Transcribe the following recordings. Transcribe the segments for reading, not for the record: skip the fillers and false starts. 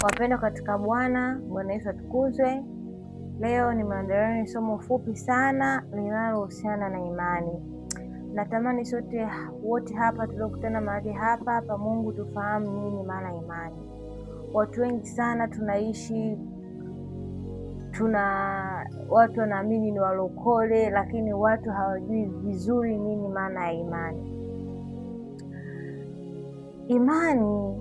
Wapendwa katika Bwana, Bwana Yesu atukuzwe. Leo nimeandalia somo fupi sana linalohusiana na imani. Natamani sote wote hapa tuliokutana mahali hapa pa Mungu tufahamu nini maana imani. Watu wengi sana watu wanaamini ni walokole, lakini watu hawajui vizuri nini maana ya imani. Imani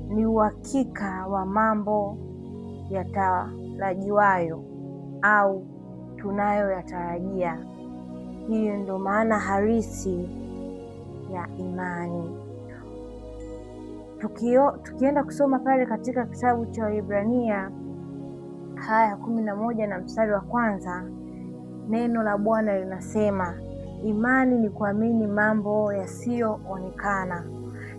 ni uhakika wa mambo yatarajiwayo au tunayoyatarajia. Hiyo ndio maana halisi ya imani. Tukienda kusoma pale katika kitabu cha Waebrania aya 11 na mstari wa 1, neno la Bwana linasema, imani ni kuamini mambo yasiyoonekana.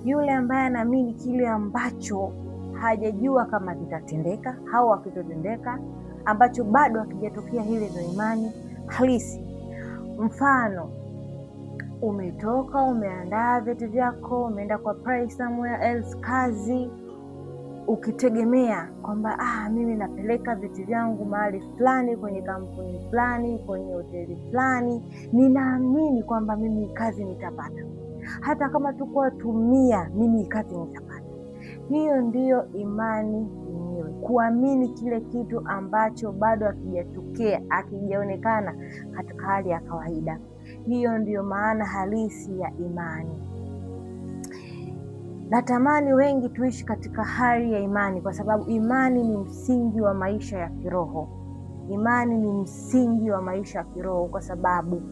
Yule ambaye anaamini kile ambacho hajajua kama kitatendeka au hakitotendeka, ambacho bado hakijatokea, hile ndio imani halisi. Mfano, umetoka umeandaa vyeti vyako, umeenda kwa apply somewhere else kazi, ukitegemea kwamba mimi napeleka vyeti vyangu mahali fulani, kwenye kampuni fulani, kwenye hoteli fulani, ninaamini kwamba mimi kazi nitapata, hata kama tukua tumia, mimi kazi nitapata. Hiyo ndiyo imani yenyewe, kuamini kile kitu ambacho bado hakijatokea, hakijaonekana katika hali ya kawaida. Hiyo ndiyo maana halisi ya imani. Natamani wengi tuishi katika hali ya imani, kwa sababu imani ni msingi wa maisha ya kiroho. Imani ni msingi wa maisha ya kiroho, kwa sababu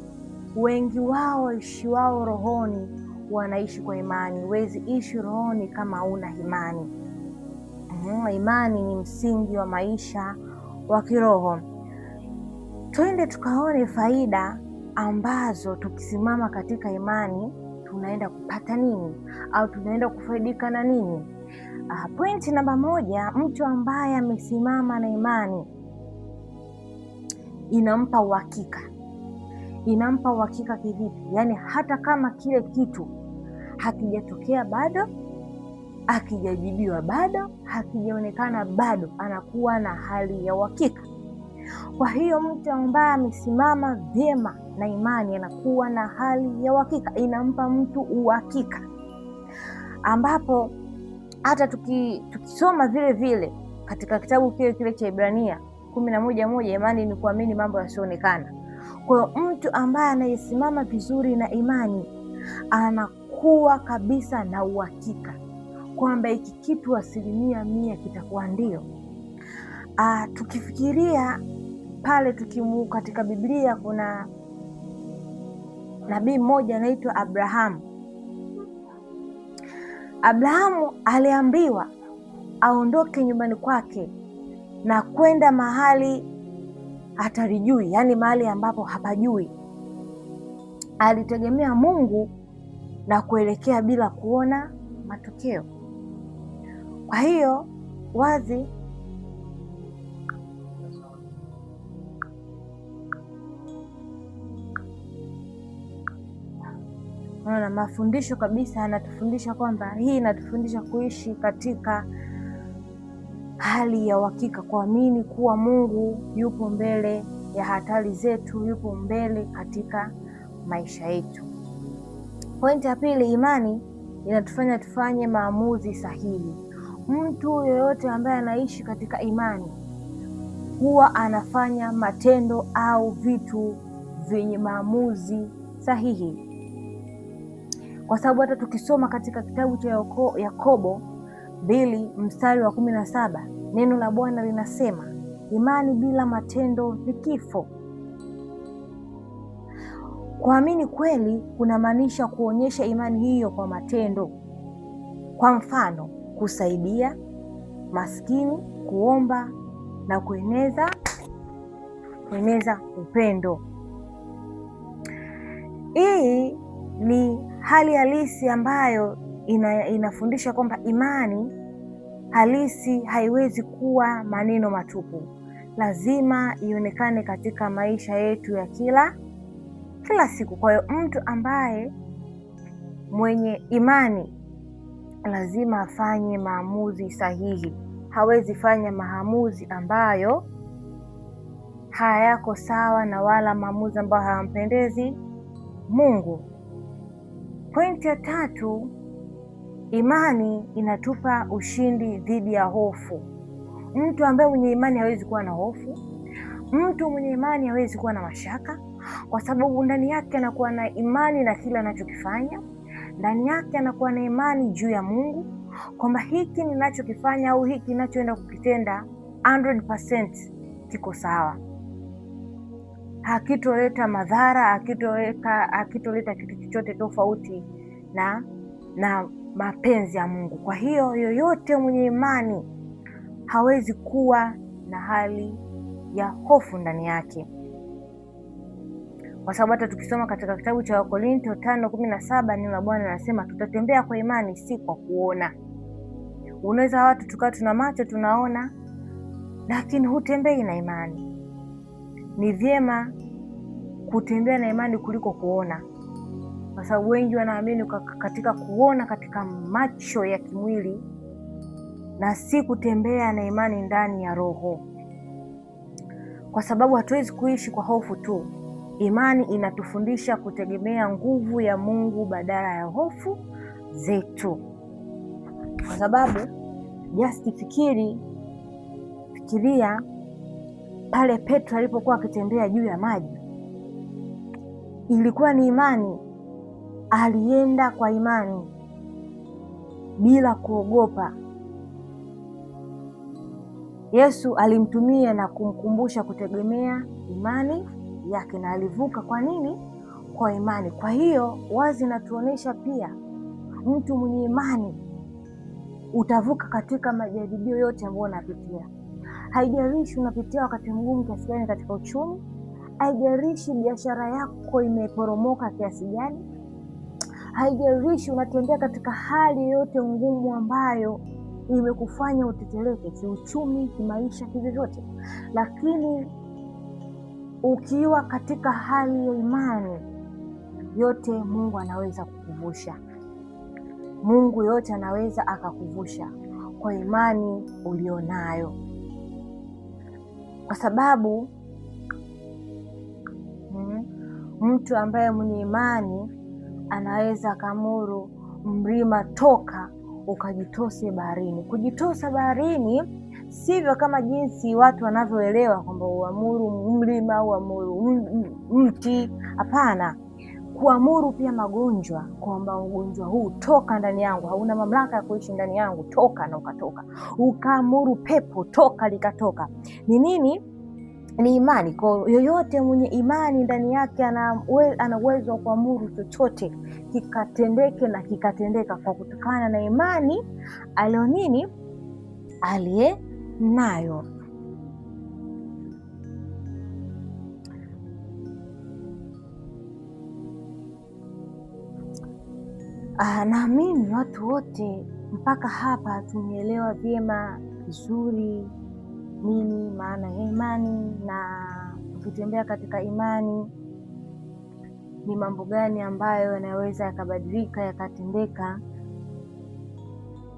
wengi wao waishi wao rohoni wanaishi kwa imani. Huwezi ishi rohoni kama una imani. Imani ni msingi wa maisha wa kiroho. Twende tukaone faida ambazo tukisimama katika imani tunaenda kupata nini au tunaenda kufaidika na nini. Pointi namba 1, mtu ambaye amesimama na imani inampa uhakika. Inampa uhakika kivipi? Yaani hata kama kile kitu hakijatokea bado, hakijajibiwa bado, hakijaonekana bado, anakuwa na hali ya uhakika. Kwa hiyo mtu ambaye amesimama vyema na imani anakuwa na hali ya uhakika, inampa mtu uhakika, ambapo hata tukisoma vile vile katika kitabu kile cha Waebrania 11:1, imani ni kuamini mambo yasiyoonekana. Kwa hiyo mtu ambaye anayesimama vizuri na imani anakuwa kabisa na uhakika kwamba hiki kitu 100% kitakuwa ndio. Tukifikiria pale katika Biblia kuna nabii mmoja anaitwa Abrahamu. Abrahamu aliambiwa aondoke nyumbani kwake na kwenda mahali hatarijui, yaani mahali ambapo hapajui. Alitegemea Mungu na kuelekea bila kuona matokeo. Kwa hiyo wazi na mafundisho kabisa anatufundisha kwamba hii inatufundisha kuishi katika hali ya uhakika, kuamini kuwa Mungu yupo mbele ya hatari zetu, yupo mbele katika maisha yetu. Pointi ya pili, imani inatufanya tufanye maamuzi sahihi. Mtu yeyote ambaye anaishi katika imani huwa anafanya matendo au vitu vyenye maamuzi sahihi, kwa sababu hata tukisoma katika kitabu cha Yakobo 2 mstari wa 17, neno la Bwana linasema, imani bila matendo ni kifo. Kuamini kweli kunamaanisha kuonyesha imani hiyo kwa matendo. Kwa mfano, kusaidia maskini, kuomba na kueneza upendo. Hii ni hali halisi ambayo inafundisha kwamba imani halisi haiwezi kuwa maneno matupu. Lazima ionekane katika maisha yetu ya kila siku. Kwa hiyo mtu ambaye mwenye imani lazima afanye maamuzi sahihi, hawezi fanya maamuzi ambayo hayako sawa na wala maamuzi ambayo hayampendezi Mungu. Pointi ya 3, imani inatupa ushindi dhidi ya hofu. Mtu ambaye mwenye imani hawezi kuwa na hofu. Mtu mwenye imani hawezi kuwa na mashaka, kwa sababu ndani yake anakuwa na imani na kila anachokifanya. Ndani yake anakuwa na imani juu ya Mungu, kwamba hiki ninachokifanya au hiki ninachoenda kukitenda 100% kiko sawa, hakitoleta madhara, hakitoleta kitu chochote tofauti na mapenzi ya Mungu. Kwa hiyo yoyote mwenye imani hawezi kuwa na hali ya hofu ndani yake, kwa sababu hata tukisoma katika kitabu cha Wakorintho 5:17 neno la Bwana linasema tutatembea kwa imani, si kwa kuona. Unaweza watu tukawa tuna macho tunaona, lakini hutembei na imani. Ni vyema kutembea na imani kuliko kuona, kwa sababu wengi wanaamini katika kuona katika macho ya kimwili na si kutembea na imani ndani ya roho, kwa sababu hatuwezi kuishi kwa hofu tu. Imani inatufundisha kutegemea nguvu ya Mungu badala ya hofu zetu, kwa sababu fikiria pale Petro alipokuwa akitembea juu ya maji, ilikuwa ni imani. Alienda kwa imani bila kuogopa. Yesu alimtumia na kumkumbusha kutegemea imani yake, na alivuka. Kwa nini? Kwa imani. Kwa hiyo wazi natuonesha pia mtu mwenye imani utavuka katika majaribio yote ambayo unapitia. Haijalishi unapitia wakati mgumu kiasi gani katika uchumi, haijalishi biashara yako imeporomoka kiasi gani, haijalishi unatembea katika hali yote ngumu ambayo imekufanya uteteleke kiuchumi, kimaisha, kivyovyote, lakini ukiwa katika hali ya imani, yote Mungu anaweza kukuvusha. Mungu yote anaweza akakuvusha kwa imani ulionayo, kwa sababu mtu ambaye mwenye imani anaweza akamuru mlima, toka ukajitose baharini. Kujitosa baharini sivyo kama jinsi watu wanavyoelewa kwamba uamuru mlima, uamuru mti. Hapana. Kuamuru pia magonjwa, kwamba ugonjwa huu toka ndani yangu, hauna mamlaka ya kuishi ndani yangu, toka, na ukatoka. Ukaamuru pepo, toka, likatoka. Ni nini? Ni imani. Kwa yoyote mwenye imani ndani yake ana uwezo wa kuamuru chochote kikatendeke na kikatendeka, kwa kutokana na imani aliye nayo. Naamini watu wote mpaka hapa tumeelewa vyema vizuri nini maana ya imani, na ukitembea katika imani ni mambo gani ambayo yanaweza yakabadilika, yakatendeka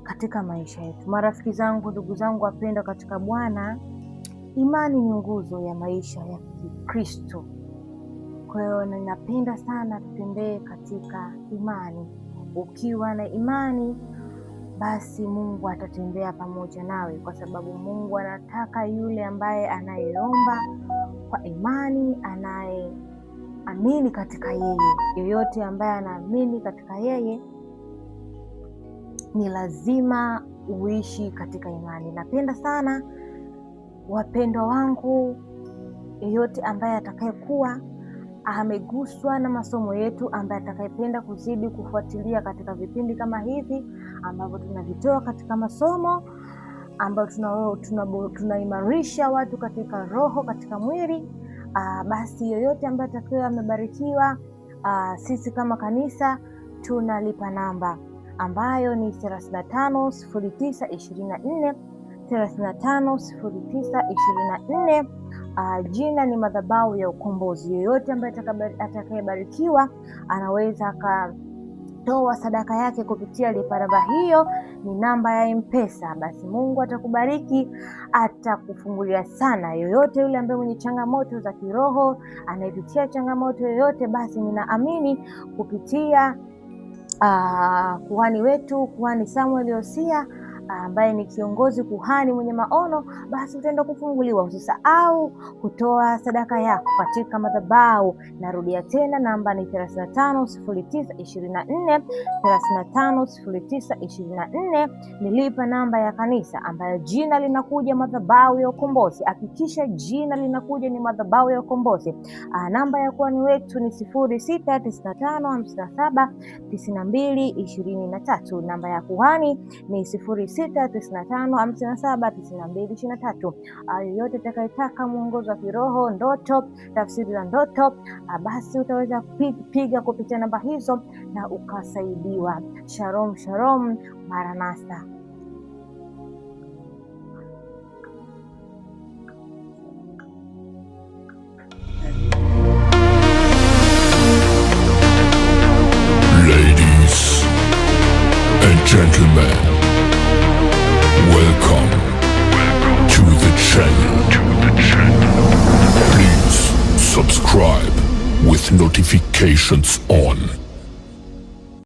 katika maisha yetu. Marafiki zangu, ndugu zangu wapendwa katika Bwana, imani ni nguzo ya maisha ya Kikristo. Kwa hiyo ninapenda sana tutembee katika imani. Ukiwa na imani, basi Mungu atatembea pamoja nawe, kwa sababu Mungu anataka yule ambaye anayeomba kwa imani, anayeamini katika yeye. Yoyote ambaye anaamini katika yeye ni lazima uishi katika imani. Napenda sana wapendwa wangu, yeyote ambaye atakayekuwa ameguswa na masomo yetu, ambaye atakayependa kuzidi kufuatilia katika vipindi kama hivi ambavyo tunavitoa katika masomo, ambavyo tunaimarisha watu katika roho, katika mwili, basi yoyote ambaye atakaye amebarikiwa, sisi kama kanisa tunalipa namba ambayo ni 350924 350924. Jina ni Madhabahu ya Ukombozi. Yoyote ambaye atakayebarikiwa anaweza akatoa sadaka yake kupitia lipa namba hiyo, ni namba ya M-Pesa, basi Mungu atakubariki, atakufungulia sana. Yoyote yule ambaye mwenye changamoto za kiroho, anayepitia changamoto yoyote, basi ninaamini kupitia kuhani wetu, Kuhani Samuel Yosia ambaye ni kiongozi kuhani mwenye maono, basi utaenda kufunguliwa. Usisahau kutoa sadaka yako katika madhabahu. Narudia tena, namba ni 350924, 350924. Nilipa namba ya kanisa ambayo jina linakuja madhabahu ya ukombozi. Hakikisha jina linakuja ni madhabahu ya ukombozi. Namba ya kuhani wetu ni 0695579223. Namba ya kuhani ni 0695579223. Yoyote atakayetaka mwongozo wa kiroho, ndoto, tafsiri za ndoto, basi utaweza piga kupitia namba hizo na ukasaidiwa. Shalom, shalom, Maranatha. Ladies and gentlemen, welcome to the channel. Please subscribe with notifications on.